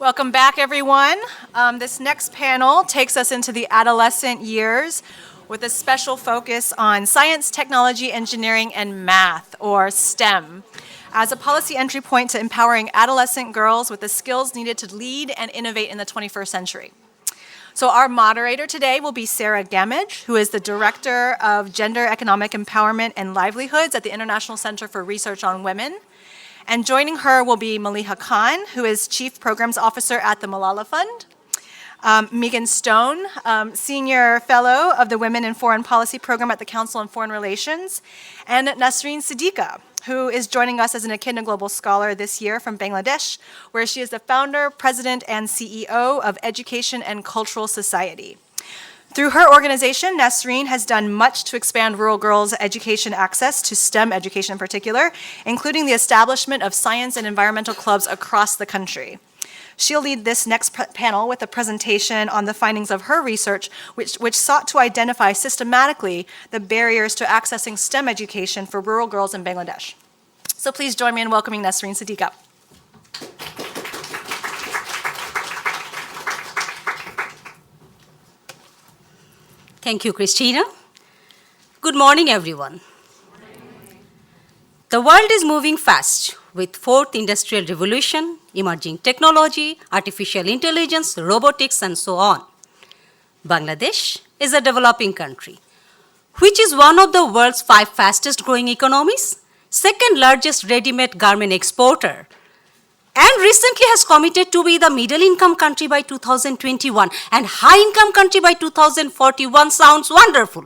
Welcome back, everyone. This next panel takes us into the adolescent years with a special focus on science, technology, engineering, and math, or STEM, as a policy entry point to empowering adolescent girls with the skills needed to lead and innovate in the 21st century. So our moderator today will be Sarah Gamage, who is the Director of Gender, Economic Empowerment, and Livelihoods at the International Center for Research on Women. And joining her will be Maliha Khan, who is Chief Programs Officer at the Malala Fund, Megan Stone, Senior Fellow of the Women in Foreign Policy Program at the Council on Foreign Relations, and Nasreen Siddiqa, who is joining us as an Echidna Global Scholar this year from Bangladesh, where she is the founder, president, and CEO of Education and Cultural Society. Through her organization, Nasreen has done much to expand rural girls' education access to STEM education in particular, including the establishment of science and environmental clubs across the country. She'll lead this next panel with a presentation on the findings of her research, which sought to identify systematically the barriers to accessing STEM education for rural girls in Bangladesh. So please join me in welcoming Nasreen Siddiqa. Thank you, Christina. Good morning, everyone. The world is moving fast with fourth industrial revolution, emerging technology, artificial intelligence, robotics, and so on. Bangladesh is a developing country, which is one of the world's 5 fastest growing economies, second largest ready-made garment exporter, and recently has committed to be the middle-income country by 2021 and high-income country by 2041. Sounds wonderful.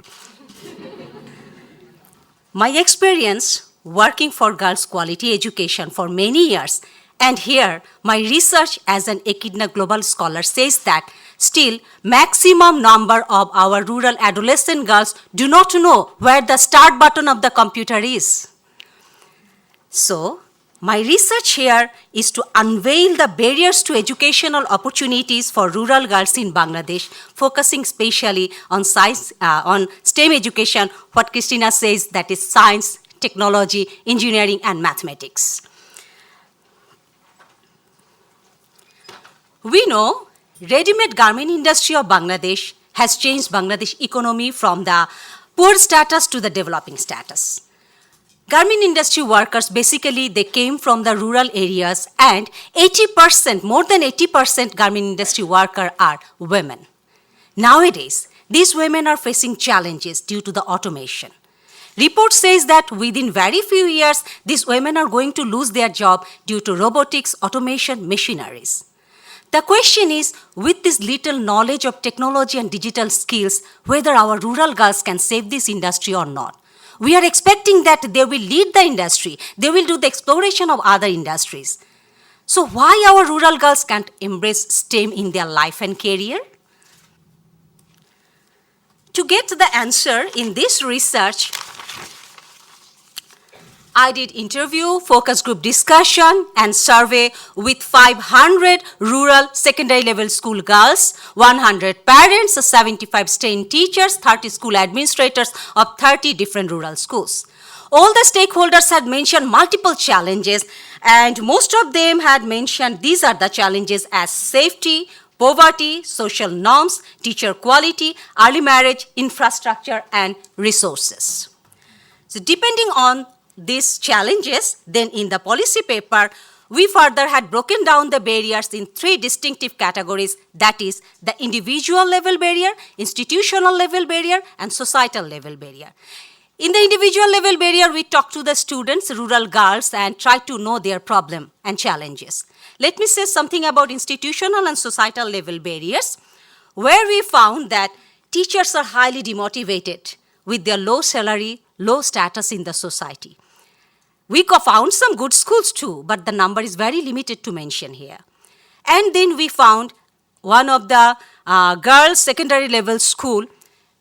My experience working for girls' quality education for many years, and here my research as an Echidna Global Scholar says that still maximum number of our rural adolescent girls do not know where the start button of the computer is. So, my research here is to unveil the barriers to educational opportunities for rural girls in Bangladesh, focusing especially on science, on STEM education, what Christina says, that is science, technology, engineering, and mathematics. We know ready-made garment industry of Bangladesh has changed Bangladesh economy from the poor status to the developing status. Garment industry workers, basically, they came from the rural areas, and 80%, more than 80% garment industry workers are women. Nowadays, these women are facing challenges due to the automation. Report says that within very few years, these women are going to lose their job due to robotics, automation, machineries. The question is, with this little knowledge of technology and digital skills, whether our rural girls can save this industry or not. We are expecting that they will lead the industry. They will do the exploration of other industries. So why our rural girls can't embrace STEM in their life and career? To get the answer in this research, I did interview, focus group discussion, and survey with 500 rural secondary level school girls, 100 parents, 75 STEM teachers, 30 school administrators of 30 different rural schools. All the stakeholders had mentioned multiple challenges, and most of them had mentioned these are the challenges as safety, poverty, social norms, teacher quality, early marriage, infrastructure, and resources. So depending on these challenges, then in the policy paper, we further had broken down the barriers in 3 distinctive categories, that is the individual level barrier, institutional level barrier, and societal level barrier. In the individual level barrier, we talked to the students, rural girls, and tried to know their problem and challenges. Let me say something about institutional and societal level barriers, where we found that teachers are highly demotivated with their low salary, low status in the society. We found some good schools too, but the number is very limited to mention here. And then we found one of the girls' secondary level school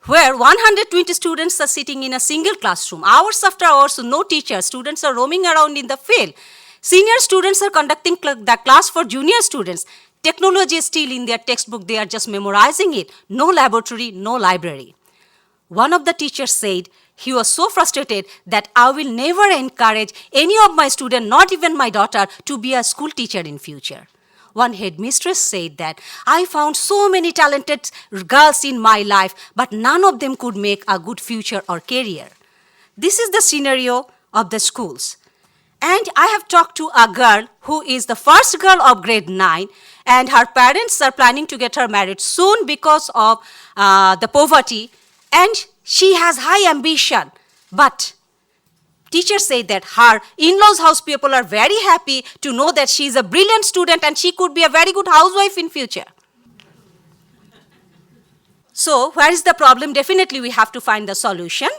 where 120 students are sitting in a single classroom. Hours after hours, no teacher. Students are roaming around in the field. Senior students are conducting the class for junior students. Technology is still in their textbook. They are just memorizing it. No laboratory, no library. One of the teachers said, he was so frustrated that I will never encourage any of my students, not even my daughter, to be a school teacher in future. one headmistress said that, I found so many talented girls in my life, but none of them could make a good future or career. This is the scenario of the schools. And I have talked to a girl who is the first girl of grade 9, and her parents are planning to get her married soon because of the poverty, and she has high ambition. But teachers say that her in-laws' house people are very happy to know that she is a brilliant student and she could be a very good housewife in future. So where is the problem? Definitely we have to find the solution.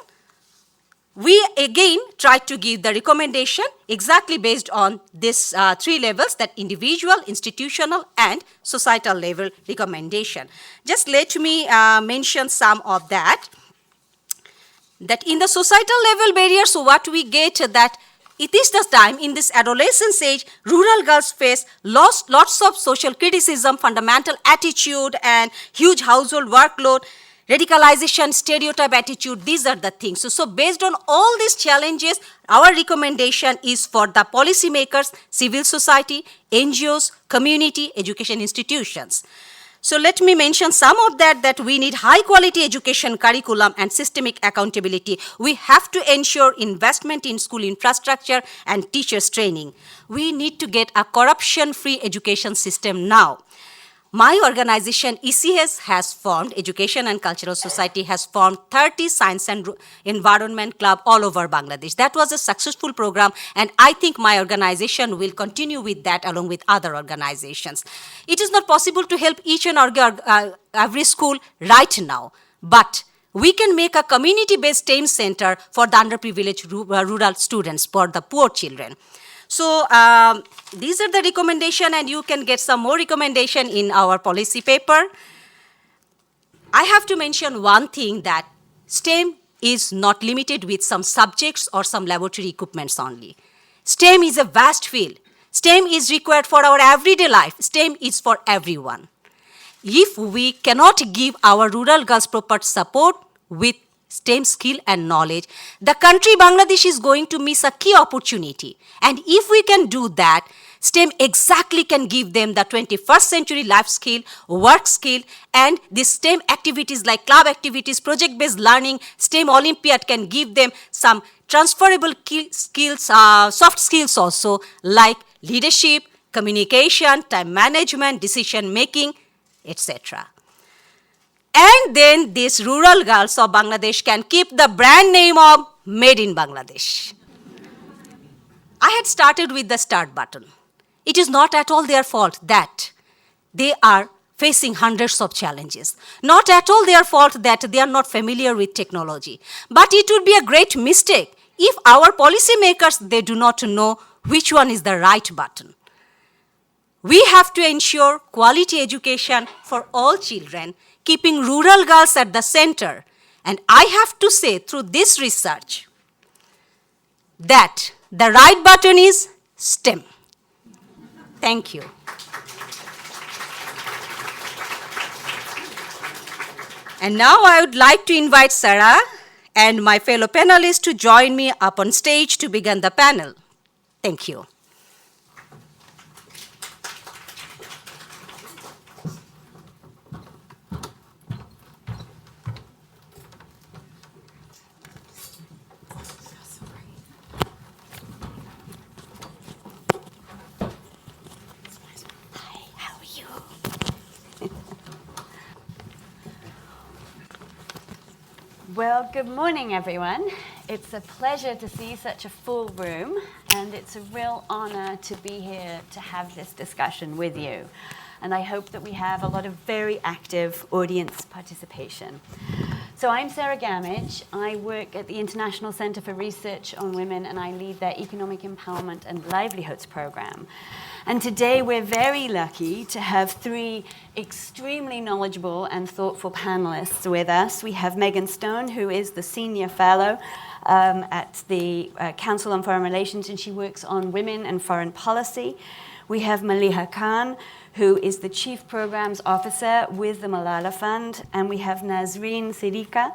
We again tried to give the recommendation exactly based on these 3 levels, that individual, institutional, and societal level recommendation. Just let me mention some of that. That in the societal level barriers, so what we get that it is the time in this adolescence age, rural girls face lots of social criticism, fundamental attitude, and huge household workload, radicalization, stereotype attitude. These are the things. So based on all these challenges, our recommendation is for the policymakers, civil society, NGOs, community, education institutions. So let me mention some of that we need high quality education curriculum and systemic accountability. We have to ensure investment in school infrastructure and teachers training. We need to get a corruption-free education system now. My organization, ECS, has formed, Education and Cultural Society has formed 30 science and environment club all over Bangladesh. That was a successful program, and I think my organization will continue with that along with other organizations. It is not possible to help each and every school right now, but we can make a community-based STEM center for the underprivileged rural students, for the poor children. So these are the recommendation, and you can get some more recommendation in our policy paper. I have to mention one thing, that STEM is not limited with some subjects or some laboratory equipments only. STEM is a vast field. STEM is required for our everyday life. STEM is for everyone. If we cannot give our rural girls proper support with STEM skill and knowledge, the country Bangladesh is going to miss a key opportunity. And if we can do that, STEM exactly can give them the 21st century life skill, work skill, and these STEM activities like club activities, project-based learning, STEM Olympiad can give them some transferable skills, soft skills also, like leadership, communication, time management, decision making, etc. And then these rural girls of Bangladesh can keep the brand name of Made in Bangladesh. I had started with the start button. It is not at all their fault that they are facing hundreds of challenges. Not at all their fault that they are not familiar with technology. But it would be a great mistake if our policymakers, they do not know which one is the right button. We have to ensure quality education for all children, keeping rural girls at the center. And I have to say, through this research, that the right button is STEM. Thank you. And now I would like to invite Sarah and my fellow panelists to join me up on stage to begin the panel. Thank you. Well, good morning, everyone. It's a pleasure to see such a full room, and it's a real honor to be here to have this discussion with you. And I hope that we have a lot of very active audience participation. So I'm Sarah Gamage. I work at the International Center for Research on Women, and I lead their Economic Empowerment and Livelihoods program. And today we're very lucky to have 3 extremely knowledgeable and thoughtful panelists with us. We have Megan Stone, who is the Senior Fellow at the Council on Foreign Relations, and she works on women and foreign policy. We have Maliha Khan, who is the Chief Programs Officer with the Malala Fund, and we have Nazreen Siddiqa,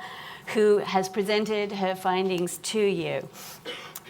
who has presented her findings to you.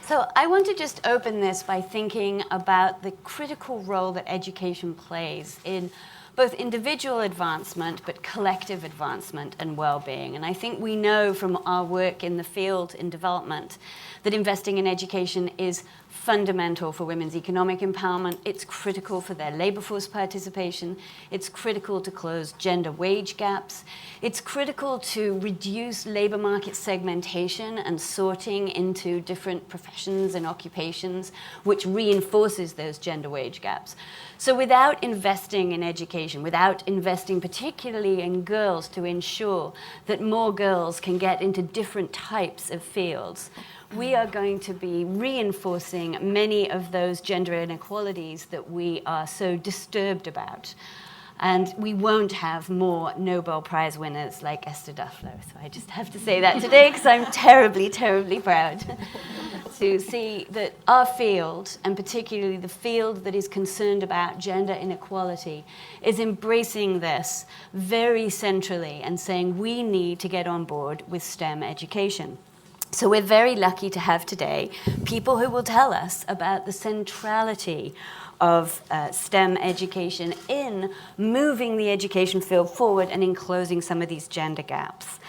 So I want to just open this by thinking about the critical role that education plays in both individual advancement but collective advancement and well-being. And I think we know from our work in the field in development that investing in education is fundamental for women's economic empowerment. It's critical for their labor force participation. It's critical to close gender wage gaps. It's critical to reduce labor market segmentation and sorting into different professions and occupations, which reinforces those gender wage gaps. So without investing in education, without investing particularly in girls to ensure that more girls can get into different types of fields, we are going to be reinforcing many of those gender inequalities that we are so disturbed about. And we won't have more Nobel Prize winners like Esther Duflo. So I just have to say that today because I'm terribly, terribly proud to see that our field, and particularly the field that is concerned about gender inequality, is embracing this very centrally and saying we need to get on board with STEM education. So we're very lucky to have today people who will tell us about the centrality of STEM education in moving the education field forward and in closing some of these gender gaps.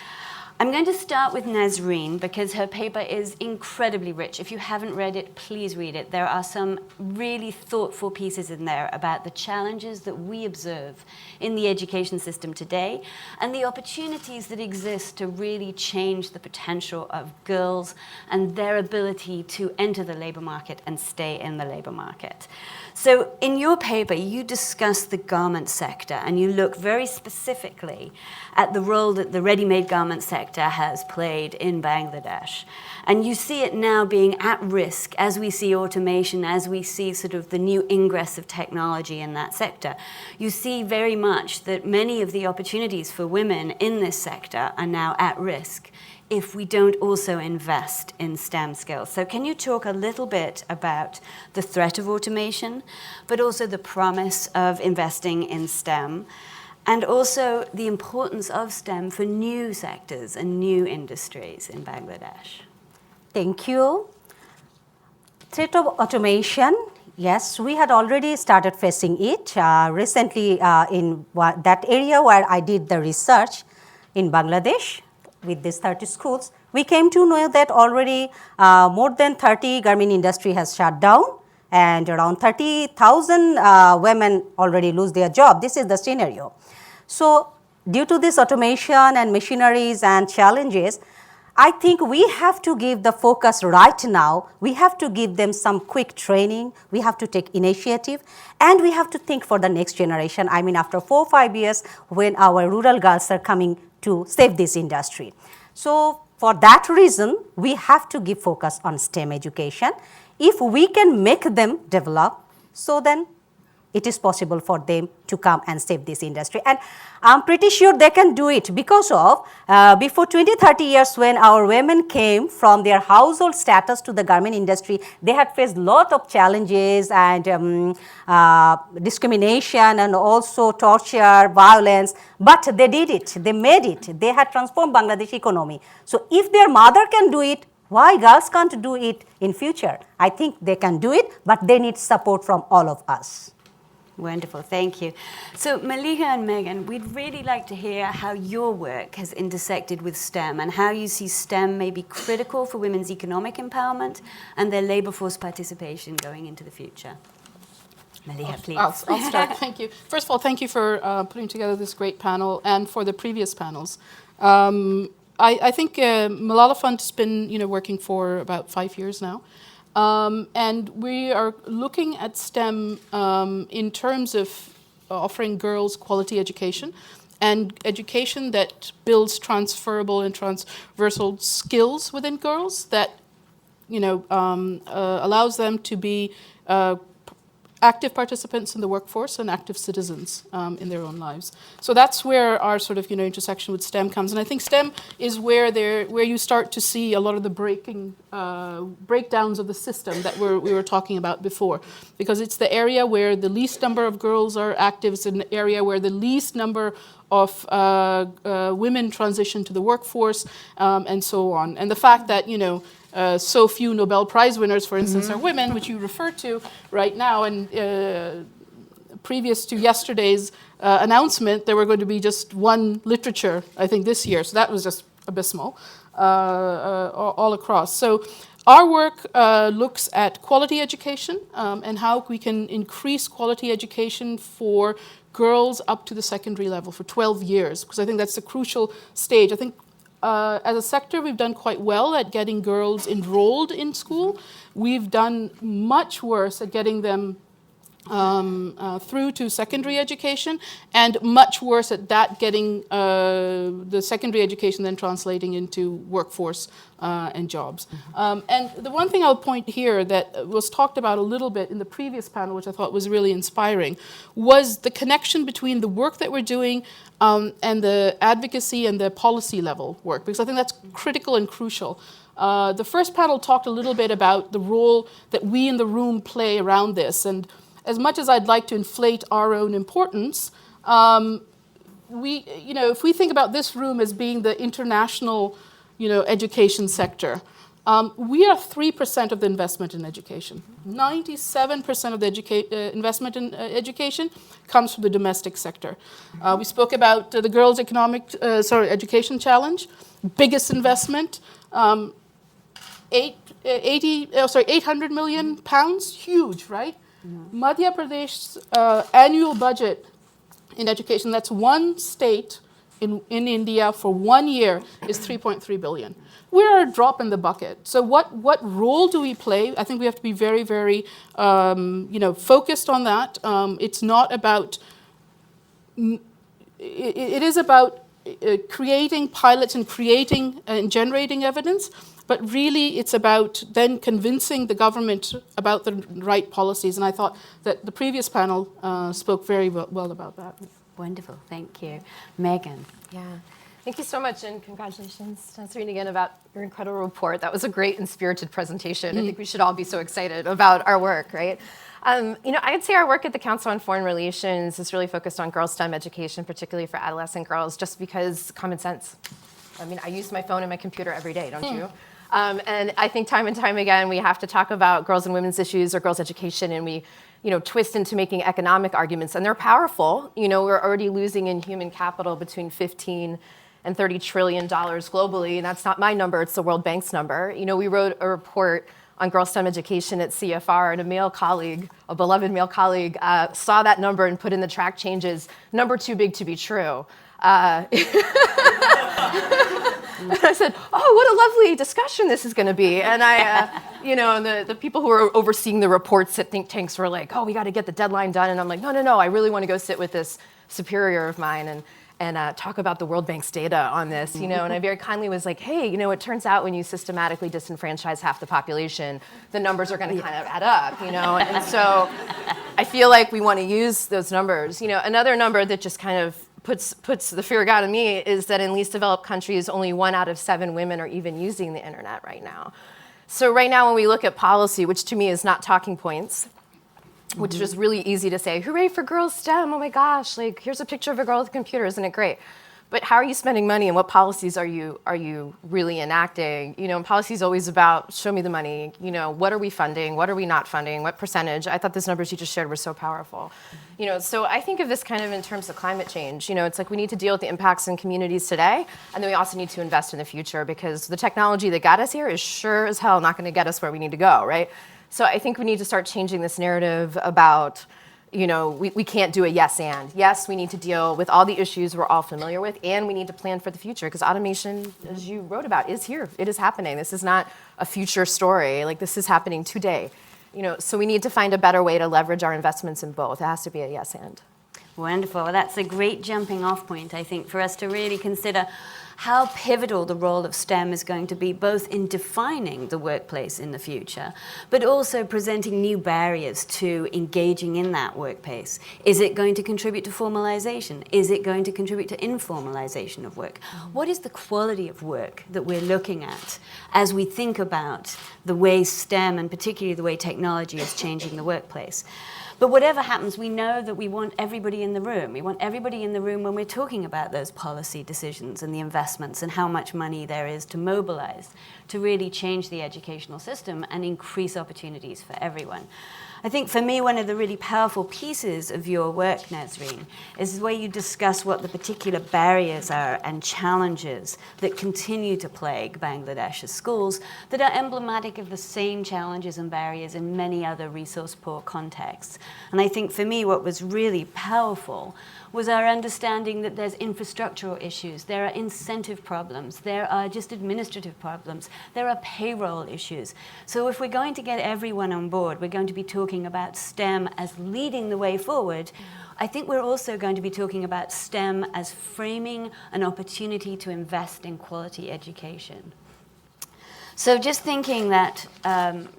I'm going to start with Nazreen because her paper is incredibly rich. If you haven't read it, please read it. There are some really thoughtful pieces in there about the challenges that we observe in the education system today and the opportunities that exist to really change the potential of girls and their ability to enter the labor market and stay in the labor market. So in your paper, you discuss the garment sector and you look very specifically at the role that the ready-made garment sector has played in Bangladesh. And you see it now being at risk as we see automation, as we see sort of the new ingress of technology in that sector. You see very much that many of the opportunities for women in this sector are now at risk if we don't also invest in STEM skills. So can you talk a little bit about the threat of automation, but also the promise of investing in STEM, and also the importance of STEM for new sectors and new industries in Bangladesh? Thank you. Threat of automation, yes, we had already started facing it recently in that area where I did the research in Bangladesh. With these 30 schools, we came to know that already more than 30 garment industry has shut down and around 30,000 women already lose their job. This is the scenario. So due to this automation and machineries and challenges, I think we have to give the focus right now. We have to give them some quick training. We have to take initiative and we have to think for the next generation. I mean, after 4 or 5 years when our rural girls are coming to save this industry. So for that reason, we have to give focus on STEM education. If we can make them develop, so then it is possible for them to come and save this industry. And I'm pretty sure they can do it because of before 20, 30 years when our women came from their household status to the garment industry, they had faced a lot of challenges and discrimination and also torture, violence, but they did it, they made it, they had transformed Bangladesh economy. So if their mother can do it, why girls can't do it in future? I think they can do it, but they need support from all of us. Wonderful, thank you. So Malika and Megan, we'd really like to hear how your work has intersected with STEM and how you see STEM may be critical for women's economic empowerment and their labor force participation going into the future. Malika, please. I'll start, thank you. First of all, thank you for putting together this great panel and for the previous panels. I think Malala Fund has been working for about 5 years now. And we are looking at STEM in terms of offering girls quality education and education that builds transferable and transversal skills within girls that allows them to be active participants in the workforce and active citizens in their own lives. So that's where our sort of intersection with STEM comes, and I think STEM is where you start to see a lot of the breakdowns of the system that we were talking about before, because it's the area where the least number of girls are active, it's an area where the least number of women transition to the workforce, and so on. And the fact that so few Nobel Prize winners, for instance, are women, which you refer to right now. And previous to yesterday's announcement, there were going to be just one literature, I think, this year. So that was just abysmal all across. So our work looks at quality education and how we can increase quality education for girls up to the secondary level for 12 years, because I think that's the crucial stage. I think as a sector, we've done quite well at getting girls enrolled in school. We've done much worse at getting them through to secondary education, and much worse at that getting the secondary education then translating into workforce and jobs. And the one thing I'll point here that was talked about a little bit in the previous panel, which I thought was really inspiring, was the connection between the work that we're doing and the advocacy and the policy level work, because I think that's critical and crucial. The first panel talked a little bit about the role that we in the room play around this, and as much as I'd like to inflate our own importance, if we think about this room as being the international, education sector, we are 3% of the investment in education. 97% of the investment in education comes from the domestic sector. We spoke about the Girls' Education Challenge, biggest investment, 800 million pounds, huge, right? Madhya Pradesh's annual budget in education, that's one state in India for 1 year, is 3.3 billion. We're a drop in the bucket. So what role do we play? I think we have to be very, very focused on that. It's not about, it is about creating pilots and creating and generating evidence, but really it's about then convincing the government about the right policies. And I thought that the previous panel spoke very well about that. Wonderful, thank you. Megan. Yeah, thank you so much, and congratulations, Nasreen, again, about your incredible report. That was a great and spirited presentation. I think we should all be so excited about our work, right? I'd say our work at the Council on Foreign Relations is really focused on girls' STEM education, particularly for adolescent girls, just because common sense. I mean, I use my phone and my computer every day, don't you? And I think time and time again, we have to talk about girls and women's issues or girls' education, and we twist into making economic arguments, and they're powerful. We're already losing in human capital between $15 and $30 trillion globally, and that's not my number, it's the World Bank's number. We wrote a report on girls' STEM education at CFR, and a beloved male colleague, saw that number and put in the track changes, number too big to be true. And I said, oh, what a lovely discussion this is going to be. And and the people who were overseeing the reports at think tanks were like, oh, we got to get the deadline done. And I'm like, no, I really want to go sit with this superior of mine and talk about the World Bank's data on this, And I very kindly was like, hey, it turns out when you systematically disenfranchise half the population, the numbers are going to kind of add up, And so I feel like we want to use those numbers. Another number that just kind of puts the fear of God in me is that in least developed countries, only 1 out of 7 women are even using the internet right now. So right now when we look at policy, which to me is not talking points, which is really easy to say, hooray for girls STEM, oh my gosh, like here's a picture of a girl with a computer, isn't it great? But how are you spending money, and what policies are you really enacting? And policy is always about show me the money. What are we funding? What are we not funding? What percentage? I thought those numbers you just shared were so powerful. So I think of this kind of in terms of climate change. It's like we need to deal with the impacts in communities today, and then we also need to invest in the future, because the technology that got us here is sure as hell not going to get us where we need to go, right? So I think we need to start changing this narrative about we can't do a yes and. Yes, we need to deal with all the issues we're all familiar with, and we need to plan for the future, because automation, as you wrote about, is here. It is happening. This is not a future story. Like, this is happening today. So we need to find a better way to leverage our investments in both. It has to be a yes and. Wonderful. Well, that's a great jumping off point, I think, for us to really consider how pivotal the role of STEM is going to be, both in defining the workplace in the future, but also presenting new barriers to engaging in that workplace. Is it going to contribute to formalization? Is it going to contribute to informalization of work? What is the quality of work that we're looking at as we think about the way STEM, and particularly the way technology, is changing the workplace? But whatever happens, we know that we want everybody in the room. We want everybody in the room when we're talking about those policy decisions and the investments and how much money there is to mobilize to really change the educational system and increase opportunities for everyone. I think for me, one of the really powerful pieces of your work, Nazreen, is where you discuss what the particular barriers are and challenges that continue to plague Bangladesh's schools that are emblematic of the same challenges and barriers in many other resource-poor contexts. And I think for me, what was really powerful was our understanding that there's infrastructural issues, there are incentive problems, there are just administrative problems, there are payroll issues. So if we're going to get everyone on board, we're going to be talking about STEM as leading the way forward. I think we're also going to be talking about STEM as framing an opportunity to invest in quality education. So just thinking that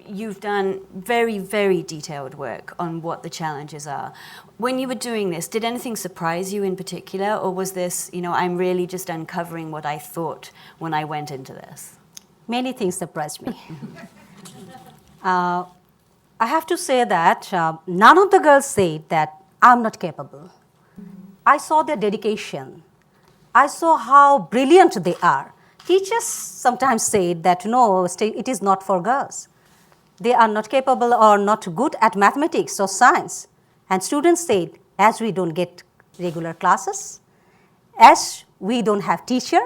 you've done very, very detailed work on what the challenges are. When you were doing this, did anything surprise you in particular, or was this, I'm really just uncovering what I thought when I went into this? Many things surprised me. I have to say that none of the girls said that I'm not capable. I saw their dedication. I saw how brilliant they are. Teachers sometimes say that no, it is not for girls. They are not capable or not good at mathematics or science. And students said, as we don't get regular classes, as we don't have teacher,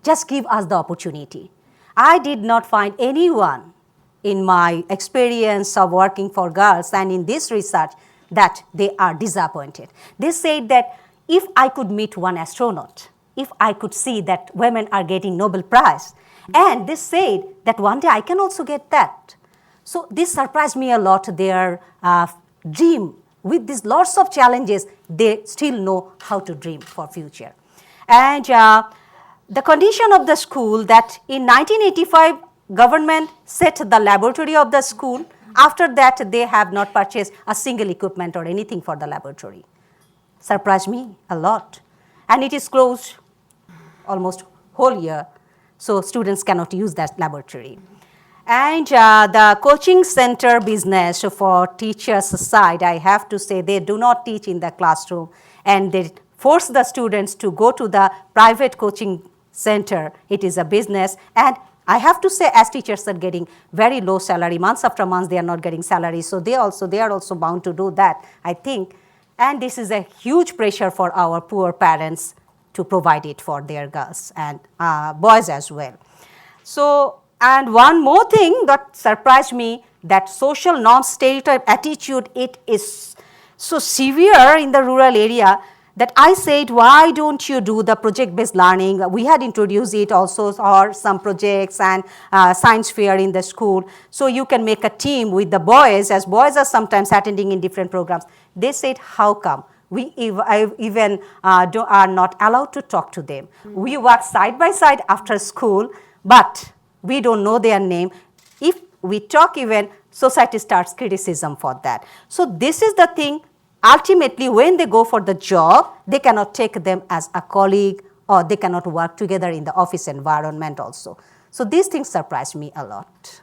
just give us the opportunity. I did not find anyone in my experience of working for girls and in this research that they are disappointed. They said that if I could meet one astronaut, if I could see that women are getting Nobel Prize, and they said that one day I can also get that. So this surprised me a lot, their dream. With these lots of challenges, they still know how to dream for future. And the condition of the school that in 1985, government set the laboratory of the school. After that, they have not purchased a single equipment or anything for the laboratory. Surprised me a lot. And it is closed almost whole year, so students cannot use that laboratory. And the coaching center business for teachers' side, I have to say they do not teach in the classroom, and they force the students to go to the private coaching center. It is a business, and I have to say as teachers are getting very low salary, months after months they are not getting salary, so they are also bound to do that, I think. And this is a huge pressure for our poor parents to provide it for their girls and boys as well. So, and one more thing that surprised me, that social norm stereotype attitude, it is so severe in the rural area that I said, why don't you do the project-based learning? We had introduced it also, or some projects and science fair in the school. So you can make a team with the boys, as boys are sometimes attending in different programs. They said, how come? We even are not allowed to talk to them. We work side by side after school, but we don't know their name. If we talk even, society starts criticism for that. So this is the thing. Ultimately, when they go for the job, they cannot take them as a colleague, or they cannot work together in the office environment also. So these things surprised me a lot.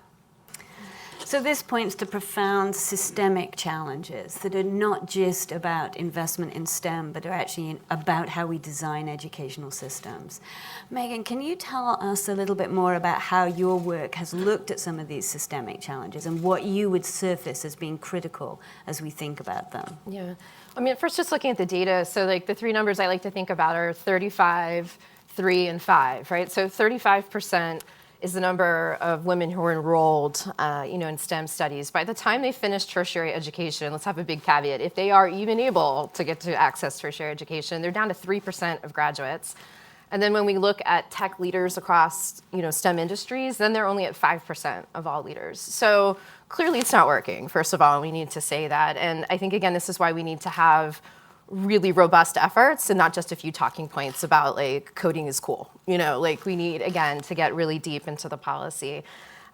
So this points to profound systemic challenges that are not just about investment in STEM, but are actually about how we design educational systems. Megan, can you tell us a little bit more about how your work has looked at some of these systemic challenges and what you would surface as being critical as we think about them? Yeah. I mean, first just looking at the data, so like the three numbers I like to think about are 35, 3, and 5, right? So 35% is the number of women who are enrolled in STEM studies. By the time they finish tertiary education, let's have a big caveat, if they are even able to get to access tertiary education, they're down to 3% of graduates. And then when we look at tech leaders across STEM industries, then they're only at 5% of all leaders. So clearly it's not working, first of all, we need to say that. And I think, again, this is why we need to have really robust efforts and not just a few talking points about like coding is cool. We need, again, to get really deep into the policy.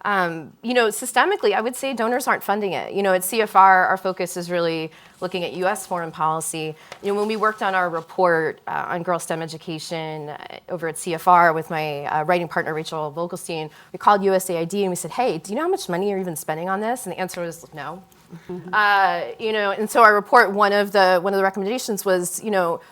Systemically, I would say donors aren't funding it. At CFR, our focus is really looking at US foreign policy. When we worked on our report on girl STEM education over at CFR with my writing partner, Rachel Vogelstein, we called USAID and we said, hey, do you know how much money you're even spending on this? And the answer was no. And so our report, one of the recommendations was,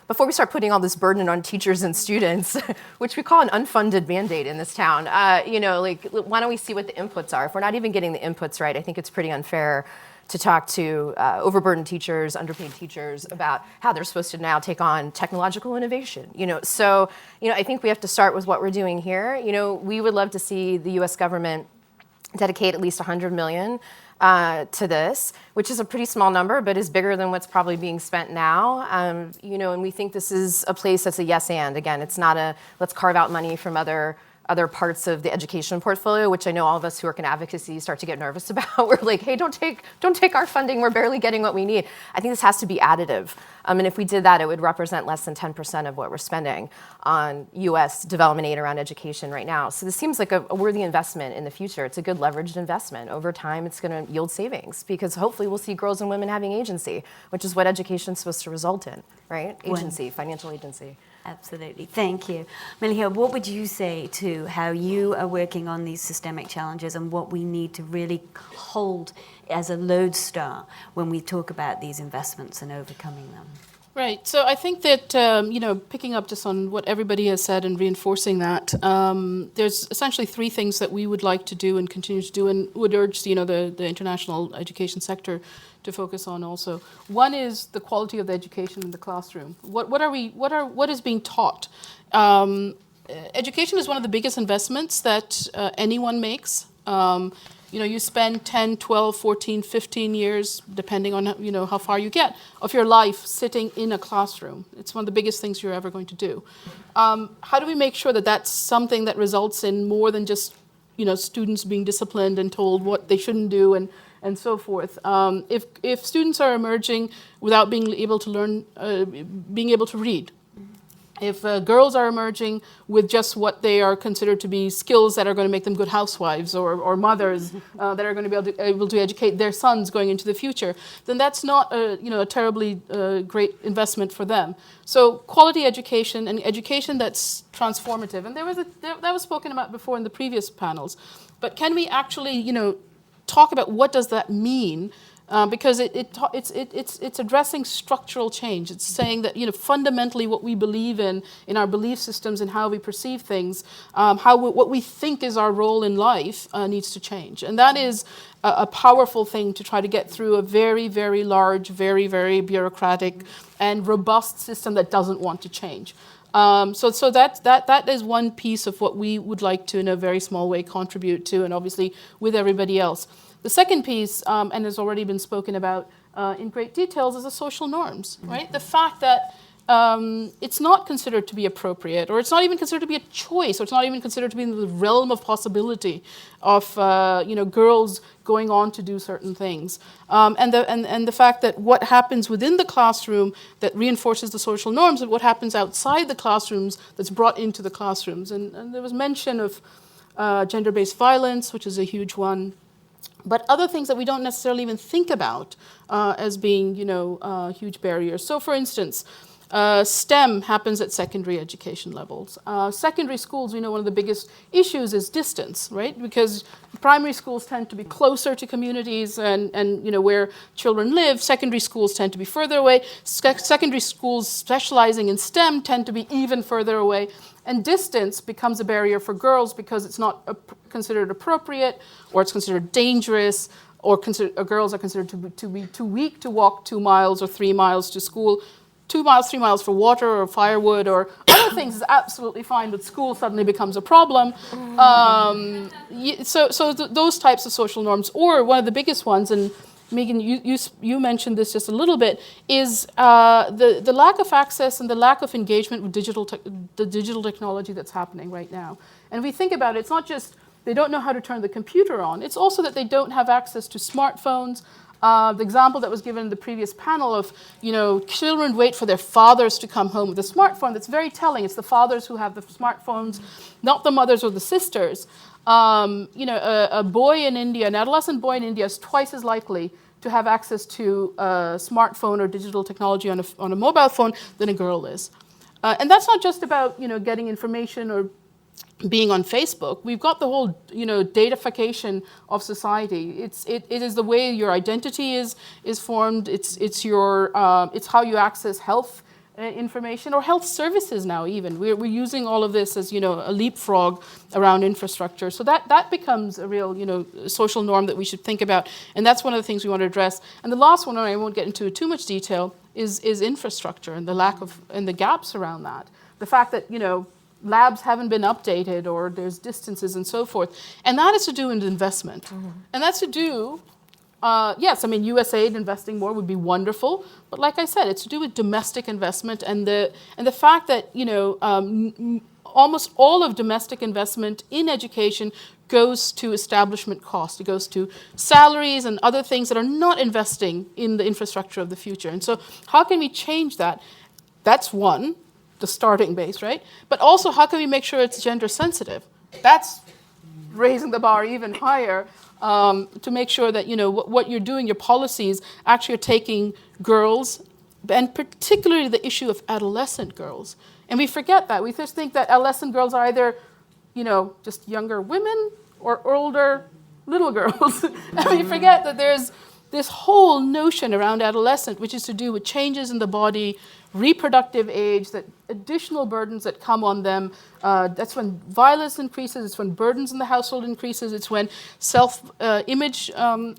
before we start putting all this burden on teachers and students, which we call an unfunded mandate in this town, why don't we see what the inputs are? If we're not even getting the inputs right, I think it's pretty unfair to talk to overburdened teachers, underpaid teachers about how they're supposed to now take on technological innovation. So I think we have to start with what we're doing here. We would love to see the U.S. government dedicate at least $100 million to this, which is a pretty small number, but is bigger than what's probably being spent now. And we think this is a place that's a yes and. Again, it's not a let's carve out money from other parts of the education portfolio, which I know all of us who work in advocacy start to get nervous about. We're like, hey, don't take our funding. We're barely getting what we need. I think this has to be additive. And if we did that, it would represent less than 10% of what we're spending on U.S. development aid around education right now. So this seems like a worthy investment in the future. It's a good leveraged investment. Over time, it's going to yield savings because hopefully we'll see girls and women having agency, which is what education is supposed to result in, right? Agency, financial agency. Absolutely. Thank you. Malala, what would you say to how you are working on these systemic challenges and what we need to really hold as a lodestar when we talk about these investments and overcoming them? Right. So I think that, picking up just on what everybody has said and reinforcing that, there's essentially three things that we would like to do and continue to do and would urge, the international education sector to focus on also. One is the quality of the education in the classroom. What is being taught? Education is one of the biggest investments that anyone makes. You spend 10, 12, 14, 15 years, depending on how far you get, of your life sitting in a classroom. It's one of the biggest things you're ever going to do. How do we make sure that that's something that results in more than just students being disciplined and told what they shouldn't do and so forth? If students are emerging without being able to learn, being able to read, if girls are emerging with just what they are considered to be skills that are going to make them good housewives or mothers that are going to be able to educate their sons going into the future, then that's not a terribly great investment for them. So quality education and education that's transformative, and that was spoken about before in the previous panels. But can we actually talk about what does that mean? Because it's addressing structural change. It's saying that fundamentally what we believe in our belief systems and how we perceive things, what we think is our role in life needs to change, and that is a powerful thing to try to get through a very, very large, very, very bureaucratic and robust system that doesn't want to change. So that is one piece of what we would like to, in a very small way, contribute to, and obviously with everybody else. The second piece, and has already been spoken about in great details, is the social norms, right? The fact that it's not considered to be appropriate, or it's not even considered to be a choice, or it's not even considered to be in the realm of possibility of girls going on to do certain things, and the fact that what happens within the classroom that reinforces the social norms and what happens outside the classrooms that's brought into the classrooms, and there was mention of gender-based violence, which is a huge one. But other things that we don't necessarily even think about as being, huge barriers. So, for instance, STEM happens at secondary education levels. Secondary schools, we know one of the biggest issues is distance, right? Because primary schools tend to be closer to communities and where children live. Secondary schools tend to be further away. Secondary schools specializing in STEM tend to be even further away. And distance becomes a barrier for girls because it's not considered appropriate, or it's considered dangerous, or girls are considered to be too weak to walk 2 miles or 3 miles to school. 2 miles, 3 miles for water or firewood or other things is absolutely fine, but school suddenly becomes a problem. Those types of social norms, or one of the biggest ones, and Megan, you mentioned this just a little bit, is the lack of access and the lack of engagement with the digital technology that's happening right now. And if we think about it, it's not just they don't know how to turn the computer on, it's also that they don't have access to smartphones. The example that was given in the previous panel of, children wait for their fathers to come home with a smartphone, that's very telling. It's the fathers who have the smartphones, not the mothers or the sisters. A boy in India, an adolescent boy in India, is twice as likely to have access to a smartphone or digital technology on a mobile phone than a girl is. And that's not just about, getting information or being on Facebook, we've got the whole, datafication of society. It is the way your identity is formed. It's how you access health information or health services now. Even we're using all of this as a leapfrog around infrastructure. So that becomes a real social norm that we should think about, and that's one of the things we want to address. And the last one, and I won't get into too much detail, is infrastructure and the lack of and the gaps around that. The fact that labs haven't been updated or there's distances and so forth. And that is to do with investment. Mm-hmm. And that's to do, yes, I mean, USAID investing more would be wonderful. But like I said, it's to do with domestic investment and the fact that, almost all of domestic investment in education goes to establishment cost. It goes to salaries and other things that are not investing in the infrastructure of the future. And so how can we change that? That's one. The starting base, right? But also, how can we make sure it's gender sensitive? That's raising the bar even higher to make sure that what you're doing, your policies actually are taking girls, and particularly the issue of adolescent girls. And we forget that. We just think that adolescent girls are either, just younger women or older little girls. And we forget that there's this whole notion around adolescent, which is to do with changes in the body, reproductive age, that additional burdens that come on them. That's when violence increases, it's when burdens in the household increases, it's when self-image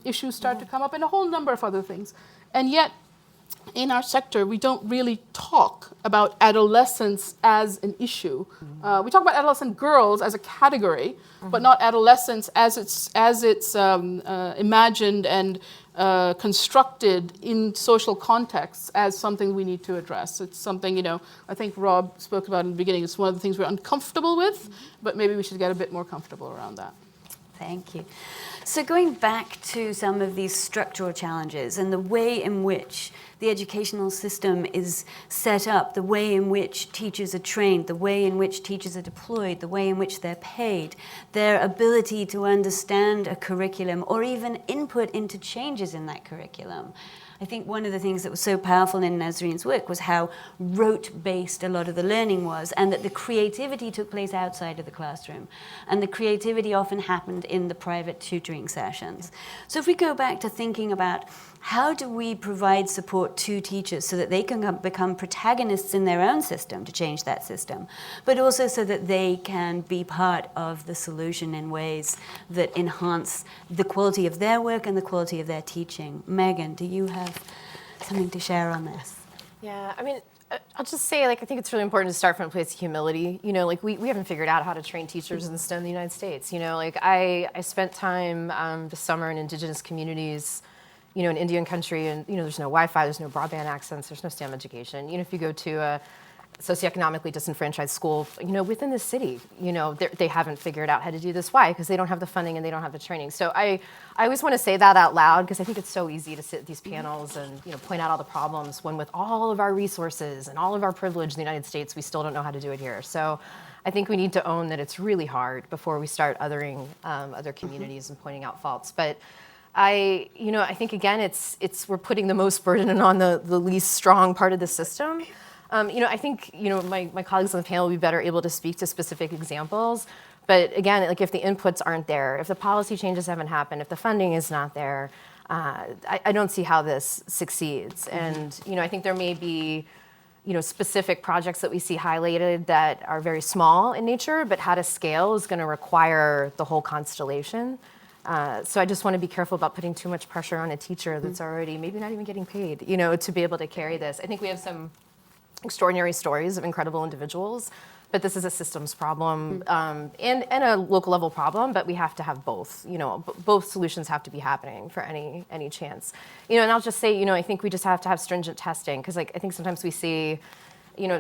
issues start to come up, and a whole number of other things. And yet, in our sector, we don't really talk about adolescence as an issue. We talk about adolescent girls as a category, but not adolescence as it's imagined and constructed in social contexts as something we need to address. It's something, I think Rob spoke about in the beginning. It's one of the things we're uncomfortable with, but maybe we should get a bit more comfortable around that. Thank you. So going back to some of these structural challenges and the way in which the educational system is set up, the way in which teachers are trained, the way in which teachers are deployed, the way in which they're paid, their ability to understand a curriculum or even input into changes in that curriculum. I think one of the things that was so powerful in Nazreen's work was how rote-based a lot of the learning was, and that the creativity took place outside of the classroom. And the creativity often happened in the private tutoring sessions. So if we go back to thinking about how do we provide support to teachers so that they can become protagonists in their own system to change that system, but also so that they can be part of the solution in ways that enhance the quality of their work and the quality of their teaching. Megan, do you have something to share on this? Yeah, I mean, I'll just say, I think it's really important to start from a place of humility. We haven't figured out how to train teachers in STEM in the United States. I spent time this summer in indigenous communities, in Indian country, and, there's no Wi-Fi, there's no broadband access, there's no STEM education. If you go to a socioeconomically disenfranchised school, within the city, they haven't figured out how to do this. Why? Because they don't have the funding and they don't have the training. So I always want to say that out loud, because I think it's so easy to sit at these panels and, point out all the problems when with all of our resources and all of our privilege in the United States, we still don't know how to do it here. So I think we need to own that it's really hard before we start othering other communities and pointing out faults. But I think again, we're putting the most burden on the least strong part of the system. I think my colleagues on the panel will be better able to speak to specific examples. But again, if the inputs aren't there, if the policy changes haven't happened, if the funding is not there, I don't see how this succeeds. And I think there may be specific projects that we see highlighted that are very small in nature, but how to scale is going to require the whole constellation. So I just want to be careful about putting too much pressure on a teacher that's already maybe not even getting paid, to be able to carry this. I think we have some extraordinary stories of incredible individuals, but this is a systems problem and a local level problem, but we have to have both. Both solutions have to be happening for any chance. And I'll just say, I think we just have to have stringent testing, because I think sometimes we see,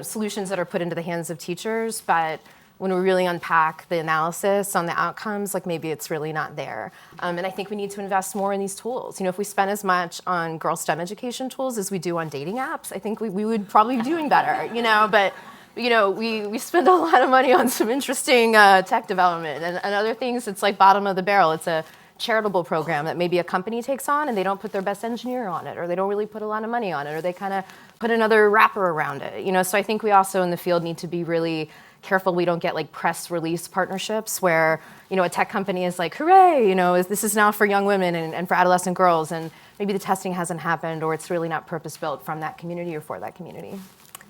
solutions that are put into the hands of teachers, but when we really unpack the analysis on the outcomes, maybe it's really not there. And I think we need to invest more in these tools. If we spend as much on girl STEM education tools as we do on dating apps, I think we would probably be doing better, But, we spend a lot of money on some interesting tech development and other things. It's like bottom of the barrel. It's a charitable program that maybe a company takes on and they don't put their best engineer on it, or they don't really put a lot of money on it, or they kind of put another wrapper around it. So I think we also in the field need to be really careful we don't get like press release partnerships where, you know, a tech company is like, hooray, you know, this is now for young women and for adolescent girls, and maybe the testing hasn't happened or it's really not purpose-built from that community or for that community.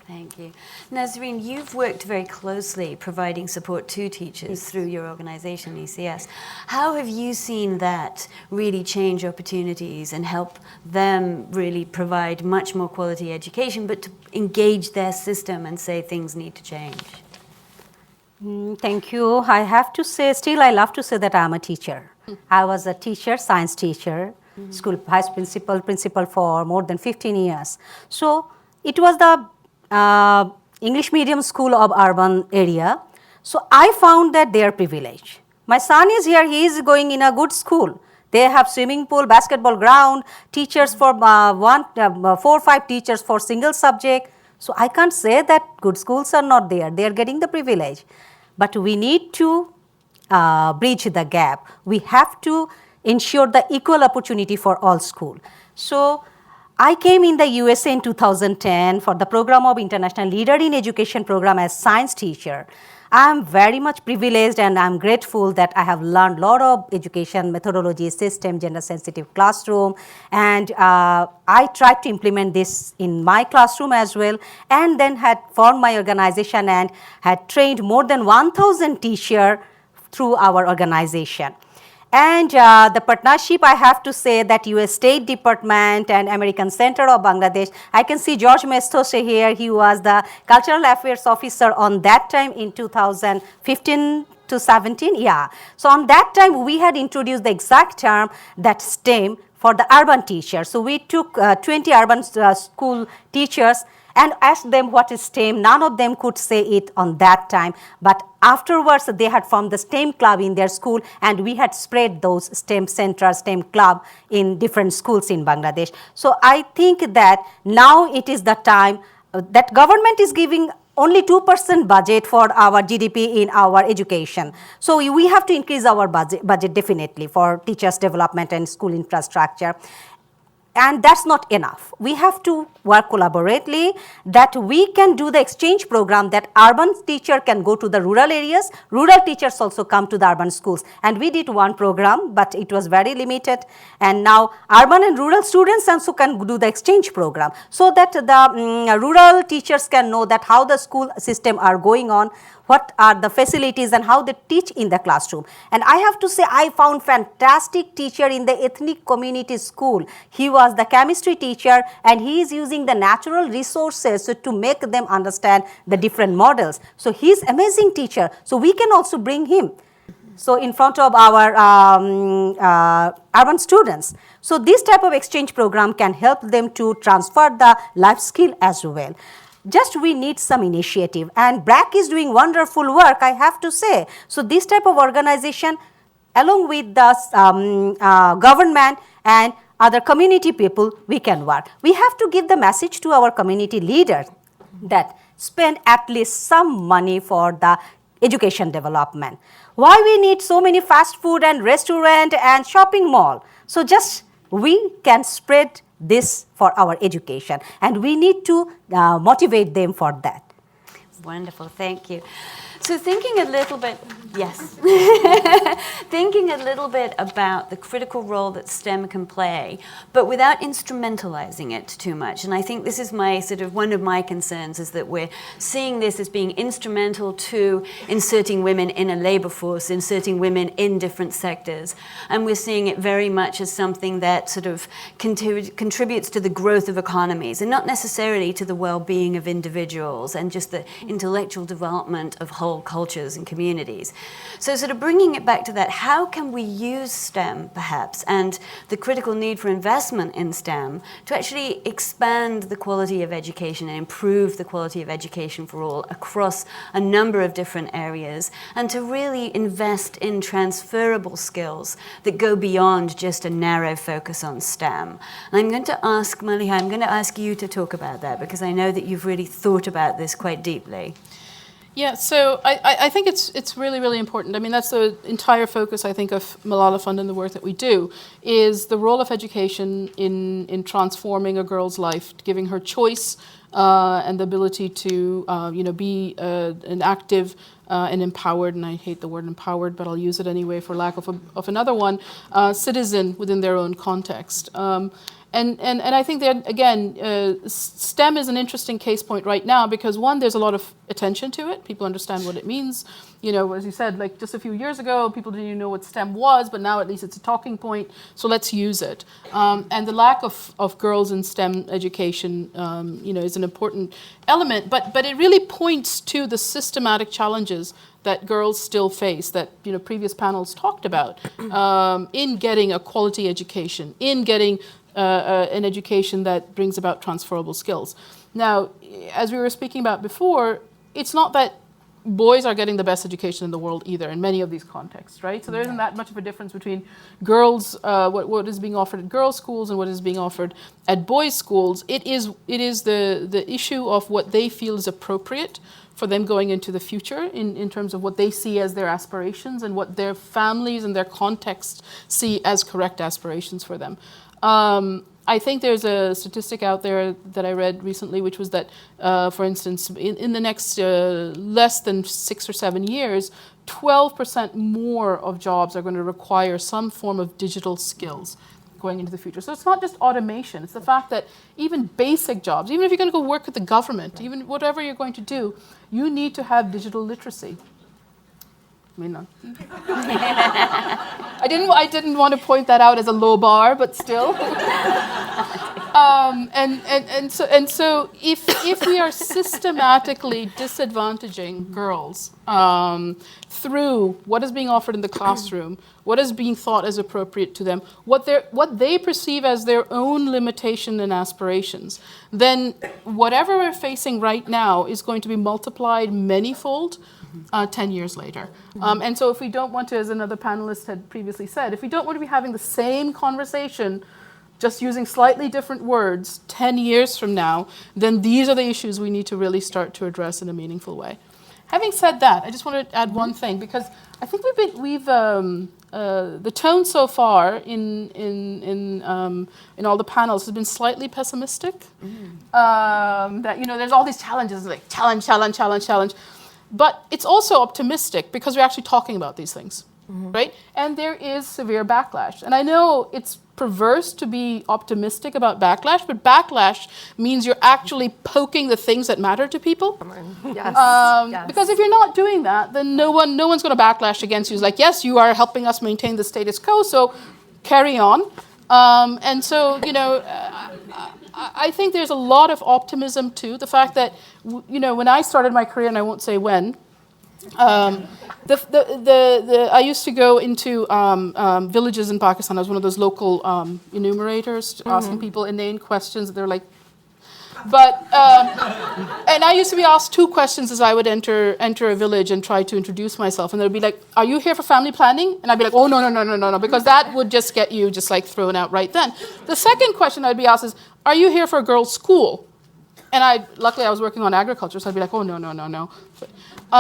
Thank you. Nazreen, you've worked very closely providing support to teachers through your organization, ECS. How have you seen that really change opportunities and help them really provide much more quality education, but to engage their system and say things need to change? Thank you. I have to say, still I love to say that I'm a teacher. I was a teacher, science teacher, school vice principal for more than 15 years. So it was the English medium school of urban area. So I found that they are privileged. My son is here, he is going in a good school. They have swimming pool, basketball ground, teachers for 4 or 5 teachers for single subject. So I can't say that good schools are not there. They are getting the privilege. But we need to bridge the gap. We have to ensure the equal opportunity for all schools. So I came in the USA in 2010 for the program of International Leader in Education program as science teacher. I am very much privileged and I am grateful that I have learned a lot of education methodology, system, gender sensitive classroom, and I tried to implement this in my classroom as well, and then had formed my organization and had trained more than 1,000 teachers through our organization. And the partnership, I have to say that US State Department and American Center of Bangladesh, I can see George Mestoshe here, he was the Cultural Affairs Officer on that time in 2015 to 17, yeah. So on that time, we had introduced the exact term that STEM for the urban teachers. So we took 20 urban school teachers and asked them what is STEM. None of them could say it on that time, but afterwards they had formed the STEM club in their school, and we had spread those STEM centers, STEM club in different schools in Bangladesh. So I think that now it is the time that government is giving only 2% budget for our GDP in our education. So we have to increase our budget definitely for teachers' development and school infrastructure. And that's not enough. We have to work collaboratively, that we can do the exchange program, that urban teacher can go to the rural areas, rural teachers also come to the urban schools. And we did one program, but it was very limited. And now urban and rural students also can do the exchange program, so that the rural teachers can know that how the school system are going on, what are the facilities and how they teach in the classroom. And I have to say, I found fantastic teacher in the ethnic community school. He was the chemistry teacher and he is using the natural resources to make them understand the different models. So he is amazing teacher. So we can also bring him. So in front of our urban students. So this type of exchange program can help them to transfer the life skill as well. Just we need some initiative, and BRAC is doing wonderful work, I have to say. So this type of organization, along with the government and other community people, we can work. We have to give the message to our community leaders that spend at least some money for the education development. Why we need so many fast food and restaurant and shopping mall? So just we can spread this for our education, and we need to motivate them for that. Wonderful, thank you. So thinking a little bit, yes, thinking a little bit about the critical role that STEM can play, but without instrumentalizing it too much. And I think this is my one of my concerns, is that we're seeing this as being instrumental to inserting women in a labor force, inserting women in different sectors. And we're seeing it very much as something that sort of contributes to the growth of economies, and not necessarily to the well-being of individuals and just the intellectual development of whole cultures and communities. So sort of bringing it back to that, how can we use STEM perhaps, and the critical need for investment in STEM, to actually expand the quality of education and improve the quality of education for all across a number of different areas, and to really invest in transferable skills that go beyond just a narrow focus on STEM. And I'm going to ask, Maliha, I'm going to ask you to talk about that, because I know that you've really thought about this quite deeply. Yeah, so I think it's really, really important. I mean, that's the entire focus, I think, of Malala Fund and the work that we do, is the role of education in transforming a girl's life, giving her choice, and the ability to be an active and empowered, and I hate the word empowered, but I'll use it anyway for lack of another one, citizen within their own context. And I think that, again, STEM is an interesting case point right now because, one, there's a lot of attention to it. People understand what it means. As you said, like just a few years ago, people didn't even know what STEM was, but now at least it's a talking point, so let's use it. And the lack of girls in STEM education, is an important element, but it really points to the systematic challenges that girls still face, that previous panels talked about, in getting a quality education, in getting an education that brings about transferable skills. Now, as we were speaking about before, it's not that boys are getting the best education in the world either in many of these contexts, right? So there isn't that much of a difference between girls, what is being offered at girls' schools and what is being offered at boys' schools. It is the issue of what they feel is appropriate for them going into the future in terms of what they see as their aspirations and what their families and their contexts see as correct aspirations for them. I think there's a statistic out there that I read recently, which was that, for instance, in the next less than 6 or 7 years, 12% more of jobs are going to require some form of digital skills going into the future. So it's not just automation. It's the fact that even basic jobs, even if you're going to go work with the government, even whatever you're going to do, you need to have digital literacy. I mean, no. I didn't want to point that out as a low bar, but still. And so if we are systematically disadvantaging girls through what is being offered in the classroom, what is being thought as appropriate to them, what they perceive as their own limitation and aspirations, then whatever we're facing right now is going to be multiplied manyfold 10 years later. And so if we don't want to, as another panelist had previously said, if we don't want to be having the same conversation, just using slightly different words 10 years from now, then these are the issues we need to really start to address in a meaningful way. Having said that, I just want to add one thing, because I think the tone so far in all the panels has been slightly pessimistic. That there's all these challenges, like challenge. But it's also optimistic because we're actually talking about these things, right? And there is severe backlash. And I know it's perverse to be optimistic about backlash, but backlash means you're actually poking the things that matter to people. Yes. Because if you're not doing that, then no one's going to backlash against you. It's like, yes, you are helping us maintain the status quo, so carry on. And so, I think there's a lot of optimism too. The fact that, when I started my career, and I won't say when, I used to go into villages in Pakistan. I was one of those local enumerators, asking people inane questions. They're like, and I used to be asked 2 questions as I would enter a village and try to introduce myself. And they'd be like, "Are you here for family planning?" And I'd be like, "Oh, no," because that would just get you just like thrown out right then. The second question I'd be asked is, "Are you here for a girls' school?" And luckily I was working on agriculture, so I'd be like, "Oh, no."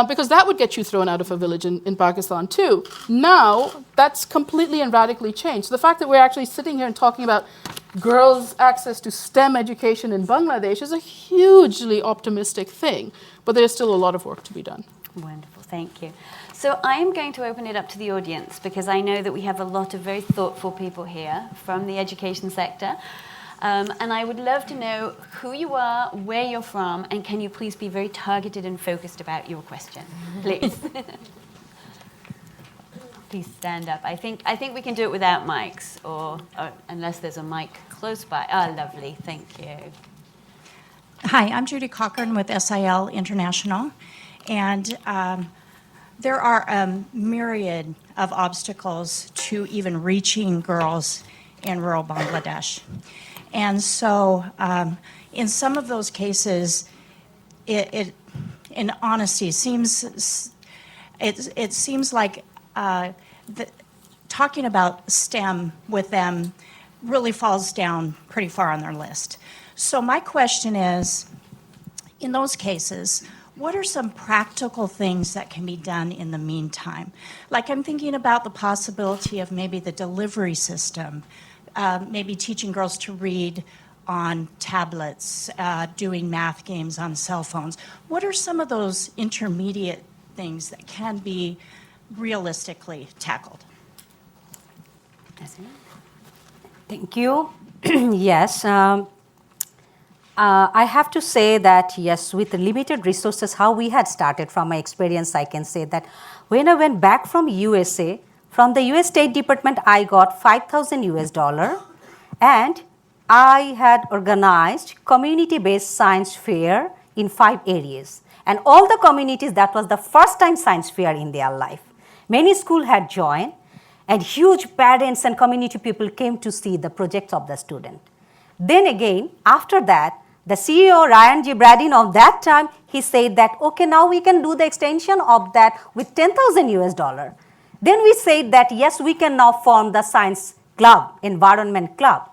Because that would get you thrown out of a village in Pakistan too. Now, that's completely and radically changed. So the fact that we're actually sitting here and talking about girls' access to STEM education in Bangladesh is a hugely optimistic thing, but there's still a lot of work to be done. Wonderful, thank you. So I am going to open it up to the audience because I know that we have a lot of very thoughtful people here from the education sector. And I would love to know who you are, where you're from, and can you please be very targeted and focused about your question, please. Please stand up. I think we can do it without mics, or unless there's a mic close by. Oh, lovely, thank you. Hi, I'm Judy Cochran with SIL International, and there are a myriad of obstacles to even reaching girls in rural Bangladesh. And so in some of those cases, it in honesty, it seems like talking about STEM with them really falls down pretty far on their list. So my question is, in those cases, what are some practical things that can be done in the meantime? Like I'm thinking about the possibility of maybe the delivery system, maybe teaching girls to read on tablets, doing math games on cell phones. What are some of those intermediate things that can be realistically tackled? Thank you. Yes. I have to say that, yes, with limited resources, how we had started, from my experience, I can say that when I went back from USA, from the US State Department, I got $5,000 and I had organized community-based science fair in 5 areas. And all the communities, that was the first time science fair in their life. Many schools had joined, and huge parents and community people came to see the projects of the student. Then again, after that, the CEO, Ryan G. Bradin, of that time, he said that, okay, now we can do the extension of that with $10,000. Then we said that, yes, we can now form the science club, environment club.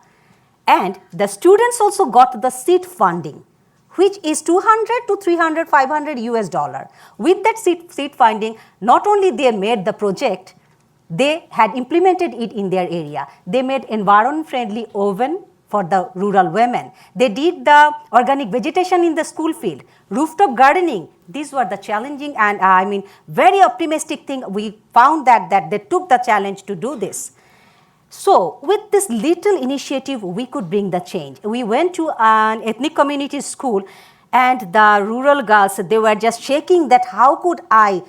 And the students also got the seed funding, which is $200 to $300, $500. With that seed funding, not only they made the project, they had implemented it in their area. They made environment-friendly oven for the rural women. They did the organic vegetation in the school field, rooftop gardening. These were the challenging and very optimistic thing. We found that they took the challenge to do this. So with this little initiative, we could bring the change. We went to an ethnic community school, and the rural girls, they were just shaking that how could I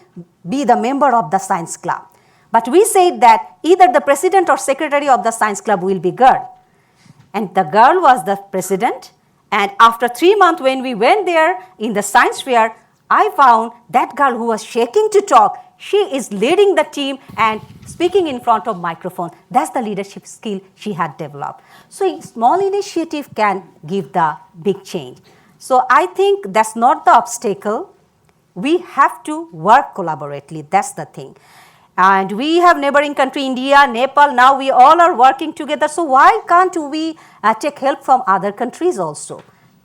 be the member of the science club. But we said that either the president or secretary of the science club will be girl. And the girl was the president. And after 3 months, when we went there in the science fair, I found that girl who was shaking to talk, she is leading the team and speaking in front of microphone. That's the leadership skill she had developed. So a small initiative can give the big change. So I think that's not the obstacle. We have to work collaboratively. That's the thing. And we have neighboring country, India, Nepal. Now we all are working together. So why can't we take help from other countries also?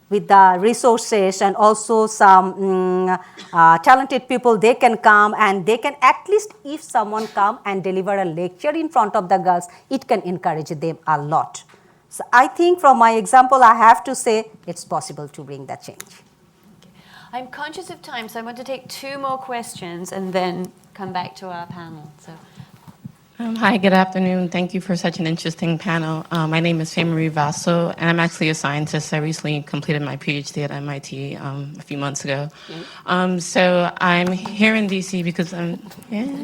With the resources and also some talented people, they can come and they can, at least if someone come and deliver a lecture in front of the girls, it can encourage them a lot. So I think from my example, I have to say it's possible to bring that change. I'm conscious of time, so I want to take 2 more questions and then come back to our panel. So. Hi, good afternoon. Thank you for such an interesting panel. My name is Faye Marie Vasso, and I'm actually a scientist. I recently completed my PhD at MIT a few months ago. So I'm here in DC because thank you.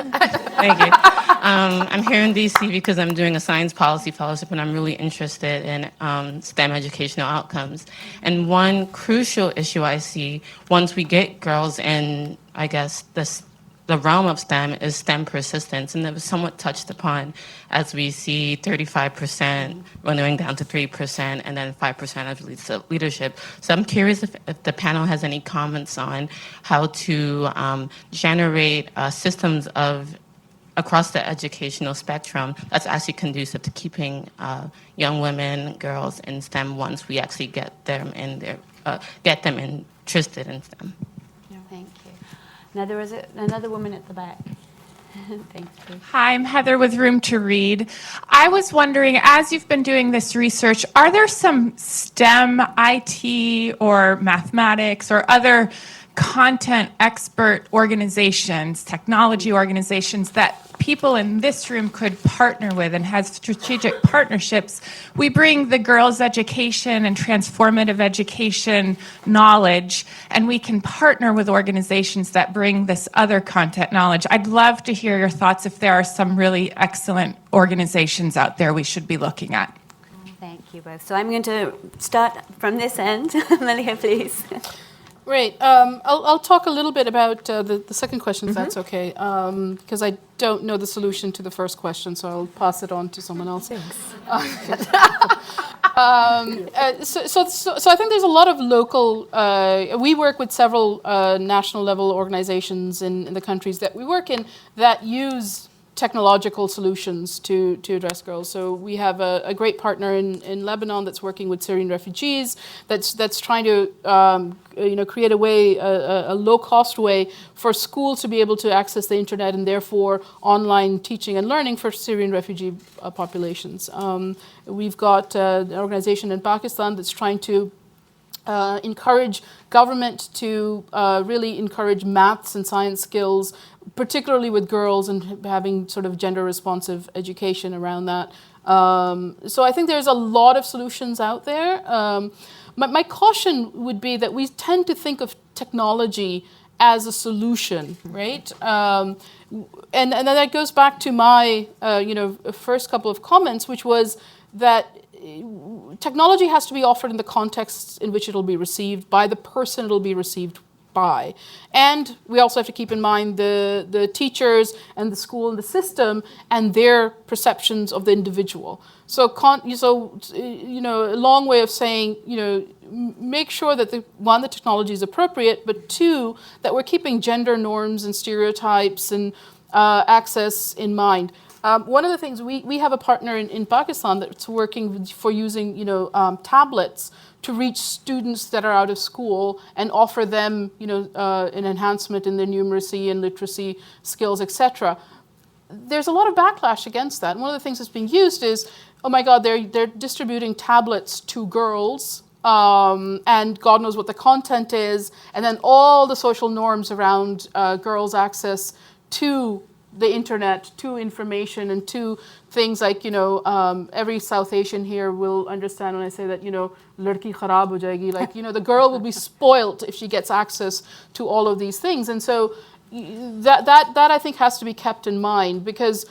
I'm here in DC because I'm doing a science policy fellowship, and I'm really interested in STEM educational outcomes. And one crucial issue I see once we get girls in, I guess, the realm of STEM is STEM persistence, and it was somewhat touched upon as we see 35% running down to 3% and then 5% of leadership. So I'm curious if the panel has any comments on how to generate systems of across the educational spectrum that's actually conducive to keeping young women, girls in STEM once we actually get them interested in STEM. Thank you. Now there is another woman at the back. Thank you. Hi, I'm Heather with Room to Read. I was wondering, as you've been doing this research, are there some STEM, IT, or mathematics, or other content expert organizations, technology organizations that people in this room could partner with and have strategic partnerships? We bring the girls' education and transformative education knowledge, and we can partner with organizations that bring this other content knowledge. I'd love to hear your thoughts if there are some really excellent organizations out there we should be looking at. Thank you both. So I'm going to start from this end. Malia, please. Great. I'll talk a little bit about the second question, if that's okay, because I don't know the solution to the first question, so I'll pass it on to someone else. Thanks. So I think there's a lot of local, we work with several national level organizations in the countries that we work in that use technological solutions to address girls. So we have a great partner in Lebanon that's working with Syrian refugees, that's trying to create a way, a low-cost way for schools to be able to access the internet and therefore online teaching and learning for Syrian refugee populations. We've got an organization in Pakistan that's trying to encourage government to really encourage maths and science skills, particularly with girls, and having sort of gender-responsive education around that. So I think there's a lot of solutions out there. My caution would be that we tend to think of technology as a solution, right? And then that goes back to my first couple of comments, which was that technology has to be offered in the context in which it'll be received by the person it'll be received by. And we also have to keep in mind the teachers and the school and the system and their perceptions of the individual. So a long way of saying, make sure that the technology is appropriate, but two, that we're keeping gender norms and stereotypes and access in mind. One of the things, we have a partner in Pakistan that's working for using tablets to reach students that are out of school and offer them an enhancement in their numeracy and literacy skills, etc. There's a lot of backlash against that. And one of the things that's being used is, oh my God, they're distributing tablets to girls, and God knows what the content is, and then all the social norms around girls' access to the internet, to information, and to things like, every South Asian here will understand when I say that, ladki kharab ho jayegi, like, the girl will be spoilt if she gets access to all of these things. And so that I think has to be kept in mind, because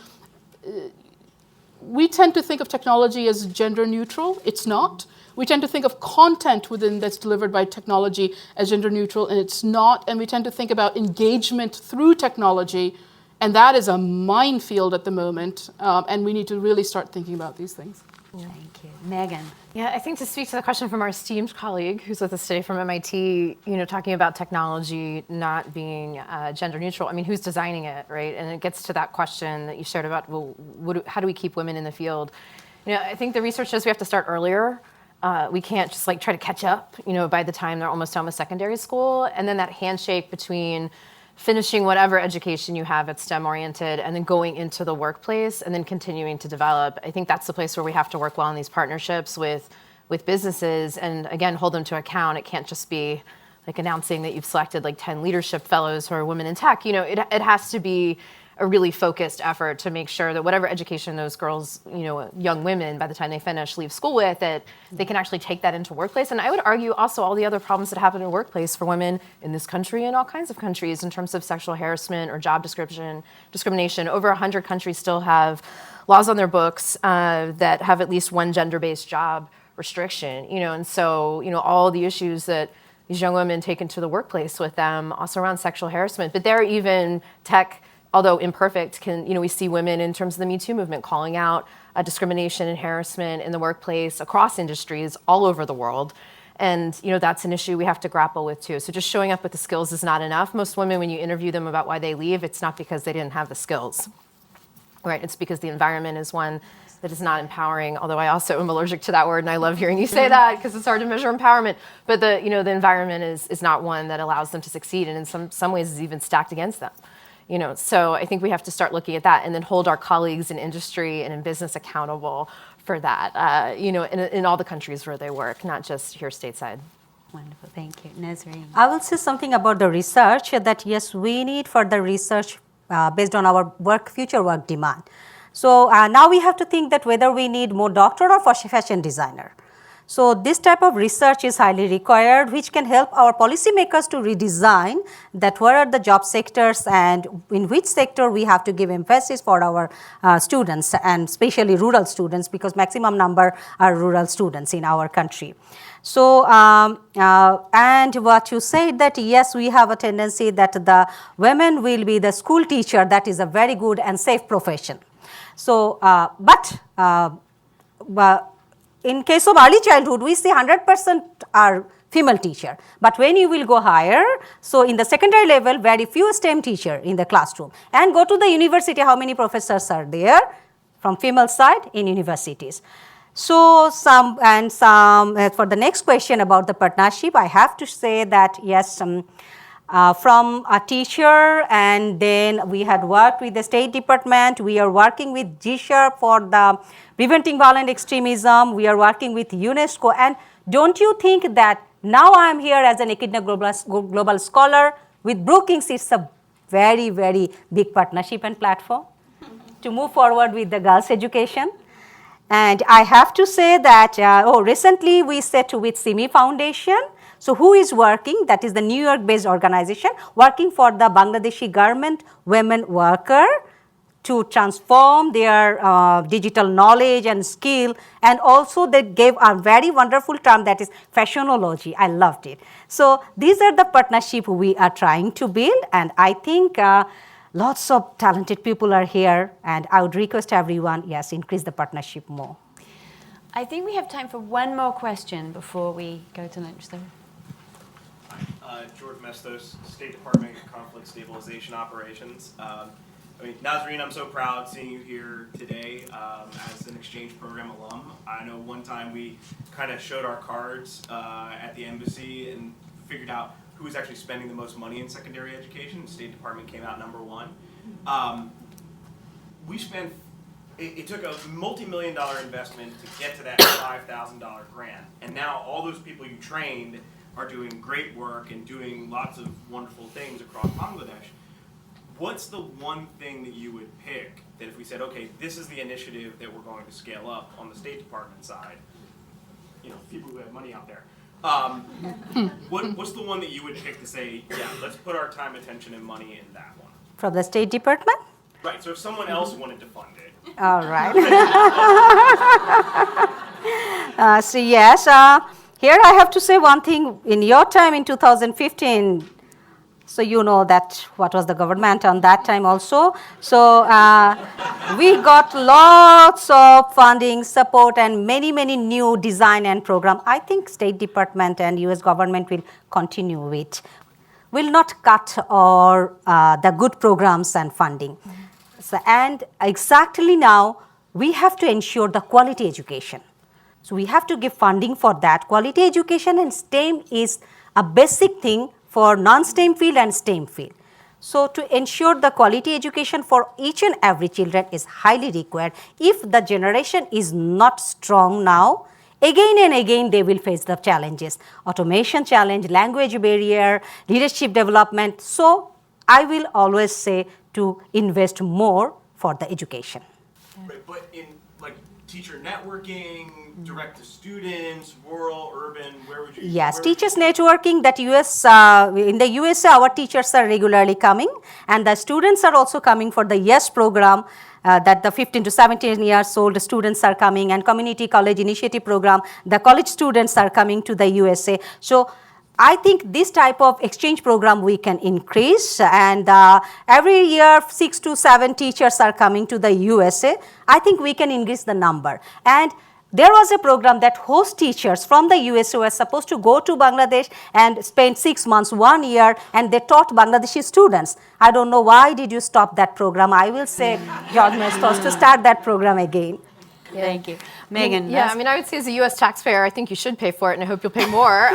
we tend to think of technology as gender neutral. It's not. We tend to think of content that's delivered by technology as gender neutral, and it's not. And we tend to think about engagement through technology, and that is a minefield at the moment, and we need to really start thinking about these things. Thank you. Megan. Yeah, I think to speak to the question from our esteemed colleague who's with us today from MIT, talking about technology not being gender neutral, I mean, who's designing it, right? And it gets to that question that you shared about, well, how do we keep women in the field? I think the research says we have to start earlier. We can't just try to catch up, by the time they're almost done with secondary school. And then that handshake between finishing whatever education you have that's STEM-oriented and then going into the workplace and then continuing to develop. I think that's the place where we have to work well in these partnerships with businesses and, again, hold them to account. It can't just be announcing that you've selected 10 leadership fellows who are women in tech. It has to be a really focused effort to make sure that whatever education those girls, young women, by the time they finish, leave school with, that they can actually take that into workplace. And I would argue also all the other problems that happen in workplace for women in this country and all kinds of countries in terms of sexual harassment or job discrimination. Over 100 countries still have laws on their books that have at least one gender-based job restriction, and so, all the issues that these young women take into the workplace with them, also around sexual harassment. But they're even tech, although imperfect, we see women in terms of the Me Too movement calling out discrimination and harassment in the workplace across industries all over the world. And that's an issue we have to grapple with too. So just showing up with the skills is not enough. Most women, when you interview them about why they leave, it's not because they didn't have the skills, right? It's because the environment is one that is not empowering, although I also am allergic to that word, and I love hearing you say that because it's hard to measure empowerment. But the environment is not one that allows them to succeed, and in some ways is even stacked against them. So I think we have to start looking at that and then hold our colleagues in industry and in business accountable for that, in all the countries where they work, not just here stateside. Wonderful, thank you. Nazreen. I will say something about the research that yes, we need further research based on our future work demand. So now we have to think that whether we need more doctor or fashion designer. So this type of research is highly required, which can help our policymakers to redesign that what are the job sectors and in which sector we have to give emphasis for our students, and especially rural students, because maximum number are rural students in our country. So, and what you said that yes, we have a tendency that the women will be the school teacher. That is a very good and safe profession. So, but in case of early childhood, we see 100% are female teacher. But when you will go higher, so in the secondary level, very few STEM teacher in the classroom. And go to the university, how many professors are there from female side in universities. So for the next question about the partnership, I have to say that yes, from a teacher, and then we had worked with the State Department. We are working with GSHR for the preventing violent extremism. We are working with UNESCO. And don't you think that now I am here as an Echidna Global Scholar with Brookings? It's a very, very big partnership and platform to move forward with the girls' education. And I have to say that, recently we set with SIMI Foundation. So who is working? That is the New York-based organization working for the Bangladeshi garment women worker to transform their digital knowledge and skill. And also they gave a very wonderful term that is fashionology. I loved it. So these are the partnership we are trying to build. And I think lots of talented people are here. And I would request everyone, yes, increase the partnership more. I think we have time for one more question before we go to lunch. George Mestos, State Department Conflict Stabilization Operations. Nazreen, I'm so proud seeing you here today as an exchange program alum. I know one time we kind of showed our cards at the embassy and figured out who was actually spending the most money in secondary education. The State Department came out #1. We spent, it took a multi-million-dollar investment to get to that $5,000 grant. And now all those people you trained are doing great work and doing lots of wonderful things across Bangladesh. What's the one thing that you would pick that if we said, okay, this is the initiative that we're going to scale up on the State Department side, people who have money out there, what's the one that you would pick to say, yeah, let's put our time, attention, and money in that one? From the State Department? Right, so if someone else wanted to fund it. All right. So yes, here I have to say one thing. In your time in 2015, so you know that what was the government on that time also. So we got lots of funding, support, and many, many new design and program. I think State Department and US government will continue with, will not cut or the good programs and funding. So, and exactly now, we have to ensure the quality education. So we have to give funding for that. Quality education and STEM is a basic thing for non-STEM field and STEM field. So to ensure the quality education for each and every children is highly required. If the generation is not strong now, again and again they will face the challenges. Automation challenge, language barrier, leadership development. So I will always say to invest more for the education. Right, but in teacher networking, direct to students, rural, urban, where would you? Yes, teachers networking, that in the USA our teachers are regularly coming, and the students are also coming for the YES program, that the 15 to 17 years old students are coming, and community college initiative program, the college students are coming to the USA. So I think this type of exchange program we can increase, and every year 6 to 7 teachers are coming to the USA. I think we can increase the number. And there was a program that host teachers from the USA were supposed to go to Bangladesh and spend 6 months, 1 year, and they taught Bangladeshi students. I don't know why did you stop that program. I will say, George Mestos, to start that program again. Yeah. Thank you. Megan. Yeah, I would say as a U.S. taxpayer, I think you should pay for it, and I hope you'll pay more.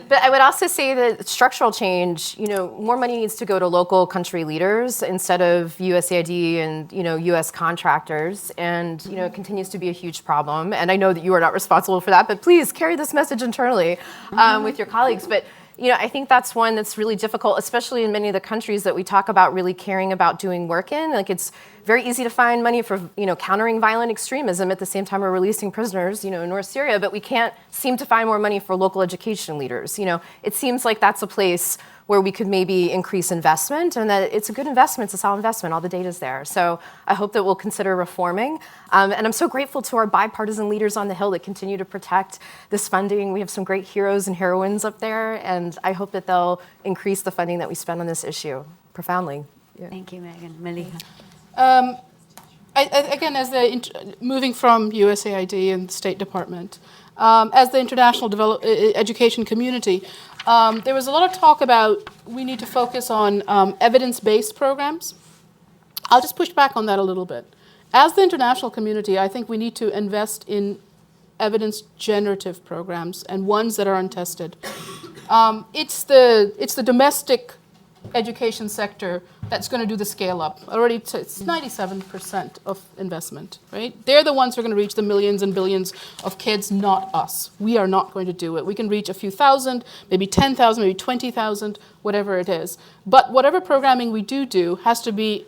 But I would also say that structural change, more money needs to go to local country leaders instead of USAID and, U.S. contractors. And, it continues to be a huge problem. And I know that you are not responsible for that, but please carry this message internally with your colleagues. But I think that's one that's really difficult, especially in many of the countries that we talk about really caring about doing work in. It's very easy to find money for, countering violent extremism at the same time we're releasing prisoners, in North Syria, but we can't seem to find more money for local education leaders. It seems like that's a place where we could maybe increase investment, and that it's a good investment, it's a solid investment, all the data's there. So I hope that we'll consider reforming. And I'm so grateful to our bipartisan leaders on the Hill that continue to protect this funding. We have some great heroes and heroines up there, and I hope that they'll increase the funding that we spend on this issue profoundly. Yeah. Thank you, Megan. Malika. again, as moving from USAID and the State Department, as the international education community, there was a lot of talk about we need to focus on evidence-based programs. I'll just push back on that a little bit. As the international community, I think we need to invest in evidence-generative programs and ones that are untested. It's the domestic education sector that's going to do the scale up. Already it's 97% of investment, right? They're the ones who are going to reach the millions and billions of kids, not us. We are not going to do it. We can reach a few thousand, maybe 10,000, maybe 20,000, whatever it is. But whatever programming we do has to be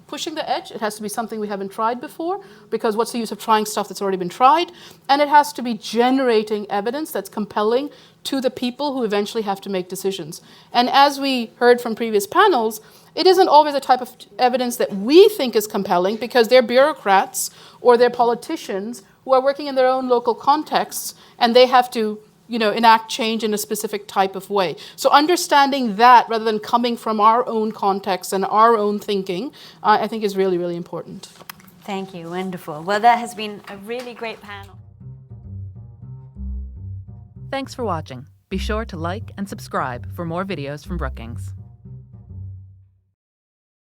pushing the edge. It has to be something we haven't tried before, because what's the use of trying stuff that's already been tried? And it has to be generating evidence that's compelling to the people who eventually have to make decisions. And as we heard from previous panels, it isn't always a type of evidence that we think is compelling, because they're bureaucrats or they're politicians who are working in their own local contexts, and they have to enact change in a specific type of way. So understanding that rather than coming from our own context and our own thinking, I think is really, really important. Thank you, wonderful. Well, that has been a really great panel. Thanks for watching. Be sure to like and subscribe for more videos from Brookings.